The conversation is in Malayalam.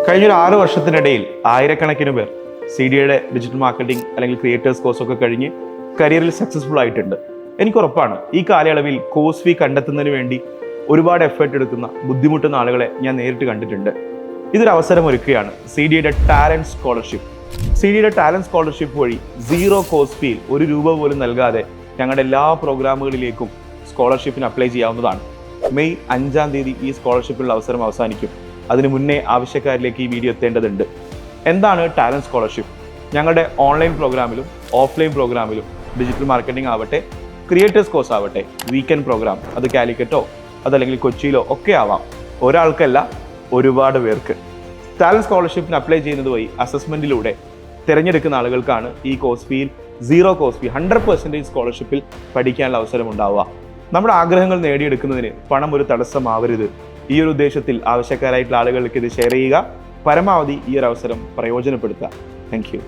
കഴിഞ്ഞൊരു 6 വർഷത്തിനിടയിൽ ആയിരക്കണക്കിന് പേർ CDയുടെ ഡിജിറ്റൽ മാർക്കറ്റിംഗ് അല്ലെങ്കിൽ ക്രിയേറ്റേഴ്സ് കോഴ്സൊക്കെ കഴിഞ്ഞ് കരിയറിൽ സക്സസ്ഫുൾ ആയിട്ടുണ്ട്. എനിക്ക് ഉറപ്പാണ് ഈ കാലയളവിൽ കോഴ്സ് ഫീ കണ്ടെത്തുന്നതിന് വേണ്ടി ഒരുപാട് എഫേർട്ട് എടുക്കുന്ന ബുദ്ധിമുട്ടുന്ന ആളുകളെ ഞാൻ നേരിട്ട് കണ്ടിട്ടുണ്ട്. ഇതൊരു അവസരം ഒരുക്കുകയാണ് CDയുടെ ടാലന്റ് സ്കോളർഷിപ്പ്. CDയുടെ ടാലന്റ് സ്കോളർഷിപ്പ് വഴി 0 കോഴ്സ് ഫീൽ ₹1 പോലും നൽകാതെ ഞങ്ങളുടെ എല്ലാ പ്രോഗ്രാമുകളിലേക്കും സ്കോളർഷിപ്പിന് അപ്ലൈ ചെയ്യാവുന്നതാണ്. മെയ് 5-ാം തീയതി ഈ സ്കോളർഷിപ്പിനുള്ള അവസരം അവസാനിക്കും. അതിനു മുന്നേ ആവശ്യക്കാരിലേക്ക് ഈ വീഡിയോ എത്തേണ്ടതുണ്ട്. എന്താണ് ടാലന്റ് സ്കോളർഷിപ്പ്? ഞങ്ങളുടെ ഓൺലൈൻ പ്രോഗ്രാമിലും ഓഫ്ലൈൻ പ്രോഗ്രാമിലും ഡിജിറ്റൽ മാർക്കറ്റിംഗ് ആവട്ടെ, ക്രിയേറ്റേഴ്സ് കോഴ്സ് ആവട്ടെ, വീക്കെൻഡ് പ്രോഗ്രാം, അത് കാലിക്കറ്റോ അതല്ലെങ്കിൽ കൊച്ചിയിലോ ഒക്കെ ആവാം, ഒരാൾക്കല്ല ഒരുപാട് പേർക്ക്. ടാലന്റ് സ്കോളർഷിപ്പിന് അപ്ലൈ ചെയ്യുന്നത് വഴി അസസ്മെന്റിലൂടെ തിരഞ്ഞെടുക്കുന്ന ആളുകൾക്കാണ് ഈ കോഴ്സ് ഫീൽ 0 കോഴ്സ് ഫീ 100% സ്കോളർഷിപ്പിൽ പഠിക്കാനുള്ള അവസരം ഉണ്ടാവുക. നമ്മുടെ ആഗ്രഹങ്ങൾ നേടിയെടുക്കുന്നതിന് പണം ഒരു തടസ്സമാവരുത്. ഈ ഒരു ഉദ്ദേശത്തിൽ ആവശ്യക്കാരായിട്ടുള്ള ആളുകൾക്ക് ഇത് ഷെയർ ചെയ്യുക. പരമാവധി ഈ ഒരു അവസരം പ്രയോജനപ്പെടുത്തുക. Thank you.